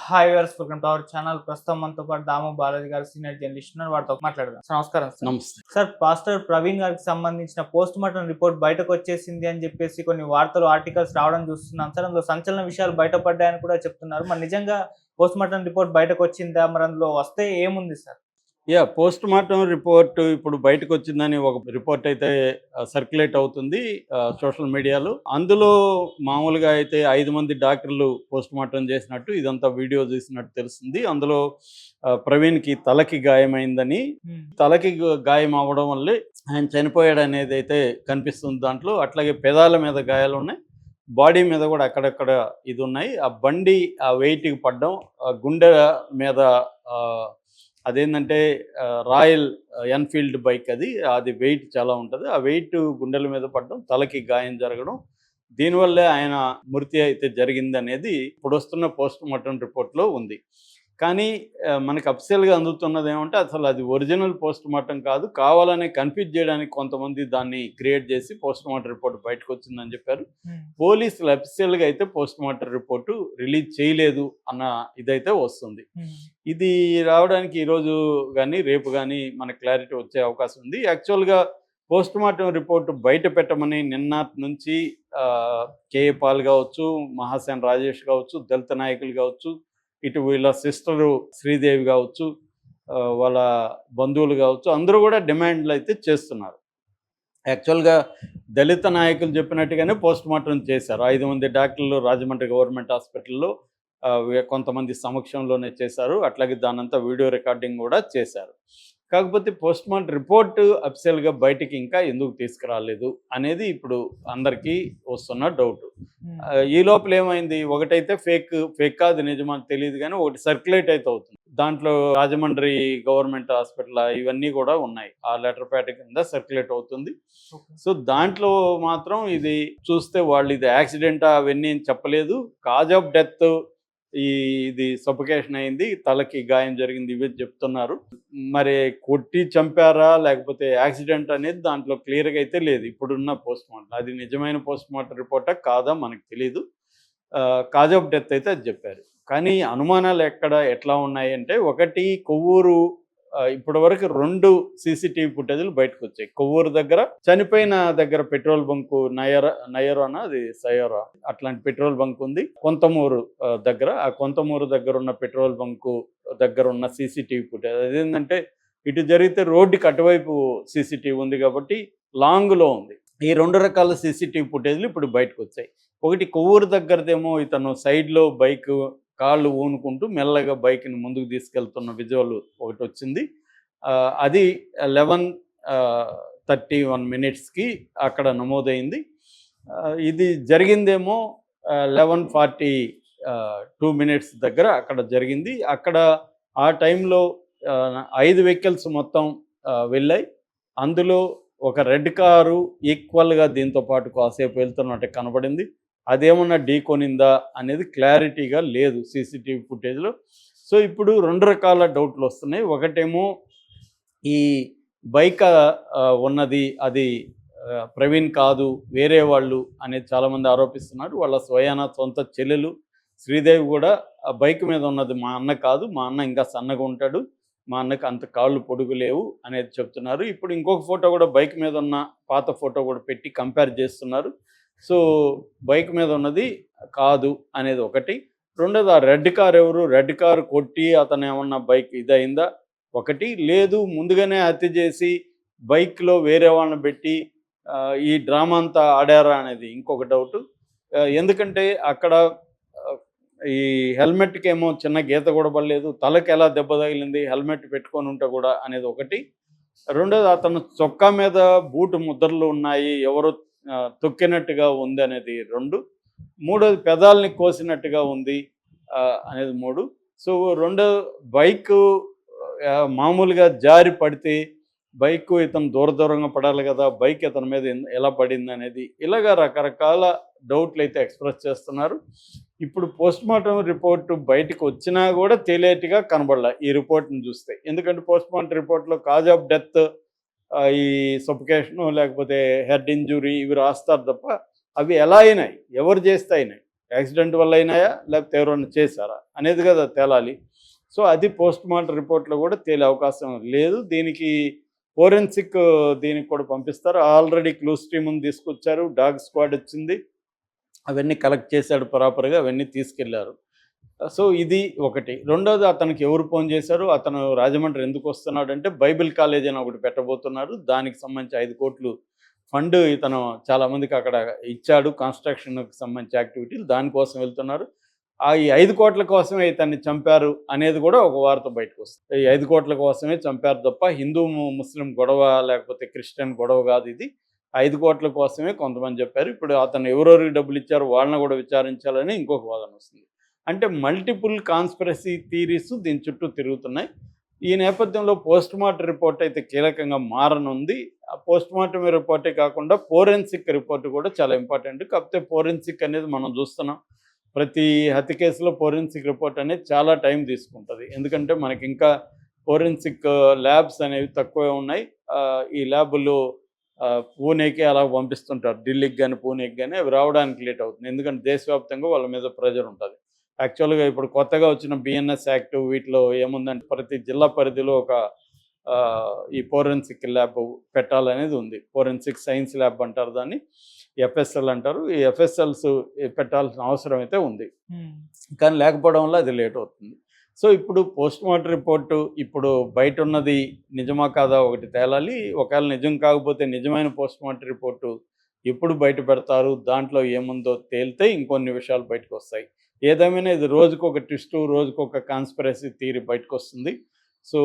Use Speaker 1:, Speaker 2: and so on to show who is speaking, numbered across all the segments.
Speaker 1: Hi viewers, welcome to our channel. ప్రస్తుతం మనతో పాటు దాము బాలాజీ గారు సీనియర్ జర్నలిస్ట్ ఉన్నారు. వారితో మాట్లాడదాం. సార్ నమస్కారం. సార్
Speaker 2: నమస్తే.
Speaker 1: సార్ పాస్టర్ ప్రవీణ్ గారికి సంబంధించిన పోస్ట్ మార్టం రిపోర్ట్ బయటకు వచ్చేసింది అని చెప్పేసి కొన్ని వార్తలు ఆర్టికల్స్ రావడం చూస్తున్నాం సార్. అందులో సంచలన విషయాలు బయటపడ్డాయని కూడా చెప్తున్నారు. మరి నిజంగా పోస్ట్ మార్టం రిపోర్ట్ బయటకు వచ్చిందా? మరి అందులో వస్తే ఏముంది సార్?
Speaker 2: పోస్ట్ మార్టం రిపోర్ట్ ఇప్పుడు బయటకు వచ్చిందని ఒక రిపోర్ట్ అయితే సర్క్యులేట్ అవుతుంది సోషల్ మీడియాలో. అందులో మామూలుగా అయితే 5 మంది డాక్టర్లు పోస్ట్ మార్టం చేసినట్టు ఇదంతా వీడియో చూసినట్టు తెలుస్తుంది. అందులో ప్రవీణ్కి తలకి గాయమైందని, తలకి గాయం అవ్వడం వల్లే ఆయన చనిపోయాడు అనేది అయితే కనిపిస్తుంది దాంట్లో. అట్లాగే పెదాల మీద గాయాలు ఉన్నాయి, బాడీ మీద కూడా అక్కడక్కడ ఇది ఉన్నాయి. ఆ బండి ఆ వెయిట్కి పడ్డం, గుండె మీద అదేంటంటే రాయల్ ఎన్ఫీల్డ్ బైక్, అది వెయిట్ చాలా ఉంటుంది. ఆ వెయిట్ గుండెల మీద పడడం, తలకి గాయం జరగడం, దీనివల్లే ఆయన మృతి అయితే జరిగింది అనేది ఇప్పుడు వస్తున్న పోస్ట్ మార్టం రిపోర్ట్లో ఉంది. కానీ మనకు అఫీషియల్గా అందుతున్నది ఏమంటే అసలు అది ఒరిజినల్ పోస్ట్ మార్టం కాదు, కావాలనే కన్ఫ్యూజ్ చేయడానికి కొంతమంది దాన్ని క్రియేట్ చేసి పోస్ట్ మార్టం రిపోర్ట్ బయటకు వచ్చిందని చెప్పారు. పోలీసులు అఫీషియల్గా అయితే పోస్ట్ మార్టం రిపోర్టు రిలీజ్ చేయలేదు అన్న ఇదైతే వస్తుంది. ఇది రావడానికి ఈరోజు కానీ రేపు కానీ మనకు క్లారిటీ వచ్చే అవకాశం ఉంది. యాక్చువల్గా పోస్ట్ మార్టం రిపోర్టు బయట పెట్టమని నిన్నటి నుంచి కేఏ పాల్ కావచ్చు, మహాసేన రాజేష్ కావచ్చు, దళిత నాయకులు కావచ్చు, ఇటు వీళ్ళ సిస్టరు శ్రీదేవి కావచ్చు, వాళ్ళ బంధువులు కావచ్చు, అందరూ కూడా డిమాండ్లు అయితే చేస్తున్నారు. యాక్చువల్గా దళిత నాయకులు చెప్పినట్టుగానే పోస్ట్ మార్టం చేశారు. 5 మంది డాక్టర్లు రాజమండ్రి గవర్నమెంట్ హాస్పిటల్లో కొంతమంది సమక్షంలోనే చేశారు. అట్లాగే దానంతా వీడియో రికార్డింగ్ కూడా చేశారు. కాకపోతే పోస్ట్ మార్టం రిపోర్టు అఫీషియల్గా బయటికి ఇంకా ఎందుకు తీసుకురాలేదు అనేది ఇప్పుడు అందరికీ వస్తున్న డౌట్. ఈ లోపల ఏమైంది, ఒకటైతే ఫేక్ అది నిజమని తెలియదు, కానీ ఒకటి సర్క్యులేట్ అయితే అవుతుంది. దాంట్లో రాజమండ్రి గవర్నమెంట్ హాస్పిటల్ ఇవన్నీ కూడా ఉన్నాయి, ఆ లెటర్ ప్యాడ్ కింద సర్క్యులేట్ అవుతుంది. సో దాంట్లో మాత్రం ఇది చూస్తే వాళ్ళు ఇది యాక్సిడెంటా అవన్నీ చెప్పలేదు. కాజ్ ఆఫ్ డెత్ ఇది సఫోకేషన్ అయింది, తలకి గాయం జరిగింది, ఇవి చెప్తున్నారు. మరి కొట్టి చంపారా లేకపోతే యాక్సిడెంట్ అనేది దాంట్లో క్లియర్గా అయితే లేదు ఇప్పుడున్న పోస్ట్ మార్టం. అది నిజమైన పోస్ట్ మార్టం రిపోర్టా కాదా మనకు తెలీదు. కాజ్ ఆఫ్ డెత్ అయితే అది చెప్పారు. కానీ అనుమానాలు ఎట్లా ఉన్నాయి అంటే, ఒకటి కొవ్వూరు, ఇప్పటి వరకు 2 సీసీటీవీ ఫుటేజ్లు బయటకు వచ్చాయి. కొవ్వూరు దగ్గర చనిపోయిన దగ్గర పెట్రోల్ బంకు నయరోనా అది సయోరా అట్లాంటి పెట్రోల్ బంక్ ఉంది. కొంతమూరు దగ్గర, ఆ కొంతమూరు దగ్గర ఉన్న పెట్రోల్ బంకు దగ్గర ఉన్న సీసీటీవీ ఫుటేజ్ అదేంటంటే ఇటు జరిగితే రోడ్డుకి అటువైపు సీసీటీవీ ఉంది కాబట్టి లాంగ్లో ఉంది. ఈ 2 రకాల సీసీటీవీ ఫుటేజ్లు ఇప్పుడు బయటకు వచ్చాయి. ఒకటి కొవ్వూరు దగ్గరదేమో ఇతను సైడ్లో బైక్ కాళ్ళు ఊనుకుంటూ మెల్లగా బైక్ని ముందుకు తీసుకెళ్తున్న విజువల్ ఒకటి వచ్చింది. అది 11:31 అక్కడ నమోదైంది. ఇది జరిగిందేమో 11:42 దగ్గర అక్కడ జరిగింది. అక్కడ ఆ టైంలో 5 వెహికల్స్ మొత్తం వెళ్ళాయి. అందులో ఒక రెడ్ కారు ఈక్వల్గా దీంతో పాటు కాసేపు వెళ్తున్నట్టు కనబడింది. అదేమన్నా ఢీకొనిందా అనేది క్లారిటీగా లేదు సీసీటీవీ ఫుటేజ్లో. సో ఇప్పుడు 2 రకాల డౌట్లు వస్తున్నాయి. ఒకటేమో ఈ బైక్ ఉన్నది అది ప్రవీణ్ కాదు, వేరే వాళ్ళు అనేది చాలామంది ఆరోపిస్తున్నారు. వాళ్ళ సొంత చెల్లెలు శ్రీదేవి కూడా ఆ బైక్ మీద ఉన్నది మా అన్న కాదు, మా అన్న ఇంకా సన్నగా ఉంటాడు, మా అన్నకు అంత కాళ్ళు పొడుగు లేవు అనేది చెప్తున్నారు. ఇప్పుడు ఇంకొక ఫోటో కూడా బైక్ మీద ఉన్న పాత ఫోటో కూడా పెట్టి కంపేర్ చేస్తున్నారు. సో బైక్ మీద ఉన్నది కాదు అనేది ఒకటి. రెండోది, ఆ రెడ్ కార్ ఎవరు, రెడ్ కారు కొట్టి అతను ఏమన్నా బైక్ ఇదైందా ఒకటి, లేదు ముందుగానే హత్య చేసి బైక్లో వేరే వాళ్ళని పెట్టి ఈ డ్రామా అంతా ఆడారా అనేది ఇంకొక డౌట్. ఎందుకంటే అక్కడ ఈ హెల్మెట్కి ఏమో చిన్న గీత కూడా పడలేదు, తలకి ఎలా దెబ్బ తగిలింది హెల్మెట్ పెట్టుకొని ఉంటే కూడా అనేది ఒకటి. రెండోది, అతను చొక్కా మీద బూటు ముద్రలు ఉన్నాయి, ఎవరు తొక్కినట్టుగా ఉంది అనేది 2. మూడోది, పెదాలని కోసినట్టుగా ఉంది అనేది 3. సో రెండో, బైకు మామూలుగా జారి పడితే బైక్ ఇతను దూరంగా పడాలి కదా, బైక్ ఇతని మీద ఎలా పడింది అనేది, ఇలాగా రకరకాల డౌట్లు అయితే ఎక్స్ప్రెస్ చేస్తున్నారు. ఇప్పుడు పోస్ట్ మార్టం రిపోర్టు బయటకు వచ్చినా కూడా తేలేటుగా కనబడలే ఈ రిపోర్ట్ని చూస్తే. ఎందుకంటే పోస్ట్ మార్టం రిపోర్ట్లో కాజ్ ఆఫ్ డెత్, ఈ సఫోకేషను లేకపోతే హెడ్ ఇంజురీ ఇవి రాస్తారు తప్ప అవి ఎలా అయినాయి, ఎవరు చేస్తే అయినాయి, యాక్సిడెంట్ వల్ల అయినాయా లేకపోతే ఎవరైనా చేశారా అనేది కదా తేలాలి. సో అది పోస్ట్ మార్టం రిపోర్ట్లో కూడా తేలే అవకాశం లేదు. దీనికి ఫోరెన్సిక్ దీనికి కూడా పంపిస్తారు. ఆల్రెడీ క్లూస్ టీమ్ని తీసుకొచ్చారు, డాగ్ స్క్వాడ్ వచ్చింది, అవన్నీ కలెక్ట్ చేశాడు ప్రాపర్గా, అవన్నీ తీసుకెళ్లారు. సో ఇది ఒకటి. రెండోది, అతనికి ఎవరు ఫోన్ చేశారు, అతను రాజమండ్రి ఎందుకు వస్తున్నాడంటే బైబిల్ కాలేజ్ అని ఒకటి పెట్టబోతున్నారు. దానికి సంబంధించి 5 కోట్లు ఫండ్ ఇతను చాలామందికి అక్కడ ఇచ్చాడు, కన్స్ట్రక్షన్కి సంబంధించి యాక్టివిటీలు, దానికోసం వెళ్తున్నారు. ఈ 5 కోట్ల కోసమే ఇతన్ని చంపారు అనేది కూడా ఒక వార్త బయటకు వస్తుంది. ఈ 5 కోట్ల కోసమే చంపారు తప్ప హిందూ ముస్లిం గొడవ లేకపోతే క్రిస్టియన్ గొడవ కాదు ఇది. 5 కోట్ల కోసమే కొంతమంది చెప్పారు. ఇప్పుడు అతను ఎవరెవరికి డబ్బులు ఇచ్చారు వాళ్ళని కూడా విచారించాలని ఇంకొక వాదన వస్తుంది. అంటే మల్టిపుల్ కాన్స్పిరసీ థీరీస్ దీని చుట్టూ తిరుగుతున్నాయి. ఈ నేపథ్యంలో పోస్ట్ మార్టం రిపోర్ట్ అయితే కీలకంగా మారనుంది. ఆ పోస్ట్ మార్టం రిపోర్టే కాకుండా ఫోరెన్సిక్ రిపోర్ట్ కూడా చాలా ఇంపార్టెంట్. కాకపోతే ఫోరెన్సిక్ అనేది మనం చూస్తున్నాం, ప్రతి హత్య కేసులో ఫోరెన్సిక్ రిపోర్ట్ అనేది చాలా టైం తీసుకుంటుంది. ఎందుకంటే మనకి ఇంకా ఫోరెన్సిక్ ల్యాబ్స్ అనేవి తక్కువే ఉన్నాయి. ఈ ల్యాబులు పూణేకి అలా పంపిస్తుంటారు, ఢిల్లీకి కానీ పూణేకి కానీ. అవి రావడానికి లేట్ అవుతుంది, ఎందుకంటే దేశవ్యాప్తంగా వాళ్ళ మీద ప్రెజర్ ఉంటుంది. యాక్చువల్గా ఇప్పుడు కొత్తగా వచ్చిన బిఎన్ఎస్ యాక్ట్ వీటిలో ఏముందంటే ప్రతి జిల్లా పరిధిలో ఒక ఈ ఫోరెన్సిక్ ల్యాబ్ పెట్టాలనేది ఉంది. ఫోరెన్సిక్ సైన్స్ ల్యాబ్ అంటారు దాన్ని, ఎఫ్ఎస్ఎల్ అంటారు. ఈ ఎఫ్ఎస్ఎల్స్ పెట్టాల్సిన అవసరం అయితే ఉంది, కానీ లేకపోవడం వల్ల అది లేట్ అవుతుంది. సో ఇప్పుడు పోస్ట్ మార్టం రిపోర్టు ఇప్పుడు బయట ఉన్నది నిజమా కాదా ఒకటి తేలాలి. ఒకవేళ నిజం కాకపోతే నిజమైన పోస్ట్ మార్టం రిపోర్టు ఎప్పుడు బయట పెడతారు, దాంట్లో ఏముందో తేలితే ఇంకొన్ని విషయాలు బయటకు వస్తాయి. ఏదేమైనా ఇది రోజుకొక ట్విస్టు, రోజుకొక కాన్స్పిరసీ థియరీ బయటకు వస్తుంది. సో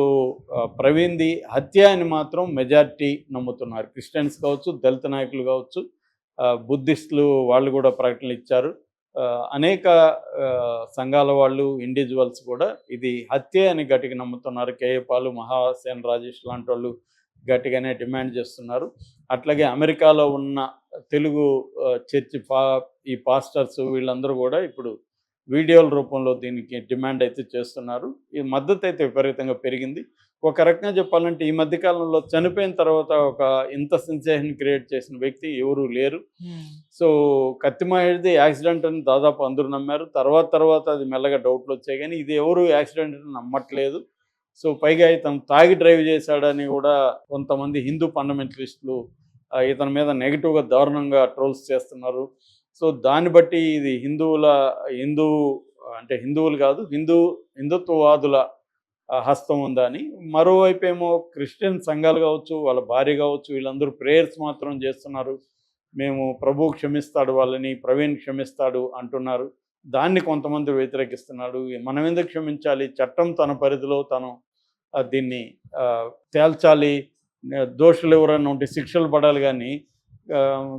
Speaker 2: ప్రవీణ్ది హత్య అని మాత్రం మెజారిటీ నమ్ముతున్నారు. క్రిస్టియన్స్ కావచ్చు, దళిత నాయకులు కావచ్చు, బుద్ధిస్టులు వాళ్ళు కూడా ప్రకటనలు ఇచ్చారు. అనేక సంఘాల వాళ్ళు, ఇండివిజువల్స్ కూడా ఇది హత్య అని గట్టిగా నమ్ముతున్నారు. కేఏ పాలు, మహాసేన రాజేష్ లాంటి వాళ్ళు గట్టిగానే డిమాండ్ చేస్తున్నారు. అట్లాగే అమెరికాలో ఉన్న తెలుగు చర్చి ఈ పాస్టర్స్ వీళ్ళందరూ కూడా ఇప్పుడు వీడియోల రూపంలో దీనికి డిమాండ్ అయితే చేస్తున్నారు. ఈ మద్దతు అయితే విపరీతంగా పెరిగింది. ఒక రకంగా చెప్పాలంటే ఈ మధ్యకాలంలో చనిపోయిన తర్వాత ఒక ఇంత సెన్సేషన్ క్రియేట్ చేసిన వ్యక్తి ఎవరూ లేరు. సో కత్తిమహేష్ది యాక్సిడెంట్ అని దాదాపు అందరూ నమ్మారు. తర్వాత అది మెల్లగా డౌట్లు వచ్చాయి, కానీ ఇది ఎవరు యాక్సిడెంట్ అని నమ్మట్లేదు. సో పైగా ఇతను తాగి డ్రైవ్ చేశాడని కూడా కొంతమంది హిందూ ఫండమెంటలిస్టులు ఇతని మీద నెగిటివ్గా దారుణంగా ట్రోల్స్ చేస్తున్నారు. సో దాన్ని బట్టి ఇది హిందువులు కాదు, హిందుత్వవాదుల హస్తం ఉందని. మరోవైపు ఏమో క్రిస్టియన్ సంఘాలు కావచ్చు, వాళ్ళ భార్య కావచ్చు, వీళ్ళందరూ ప్రేయర్స్ మాత్రం చేస్తున్నారు. మేము ప్రభువు క్షమిస్తాడు వాళ్ళని, ప్రవీణ్ క్షమిస్తాడు అంటున్నారు. దాన్ని కొంతమంది వ్యతిరేకిస్తున్నాడు. మనం ఎందుకు క్షమించాలి, చట్టం తన పరిధిలో తను దీన్ని తేల్చాలి, దోషులు ఎవరైనా ఉంటే శిక్షలు పడాలి, కానీ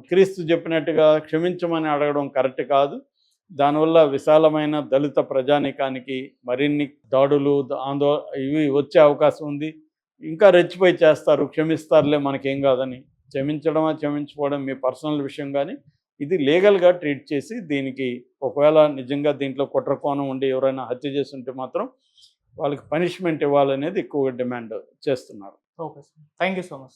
Speaker 2: క్రీస్తు చెప్పినట్టుగా క్షమించమని అడగడం కరెక్ట్ కాదు. దానివల్ల విశాలమైన దళిత ప్రజానీకానికి మరిన్ని దాడులు, ఇవి వచ్చే అవకాశం ఉంది. ఇంకా రెచ్చిపోయి చేస్తారు, క్షమిస్తారులే మనకేం కాదని. క్షమించుకోవడం మీ పర్సనల్ విషయం, కానీ ఇది లీగల్గా ట్రీట్ చేసి దీనికి ఒకవేళ నిజంగా దీంట్లో కుట్ర కోణం ఉండి ఎవరైనా హత్య చేస్తుంటే మాత్రం వాళ్ళకి పనిష్మెంట్ ఇవ్వాలనేది ఎక్కువగా డిమాండ్ చేస్తున్నారు.
Speaker 1: Okay sir, thank you so much.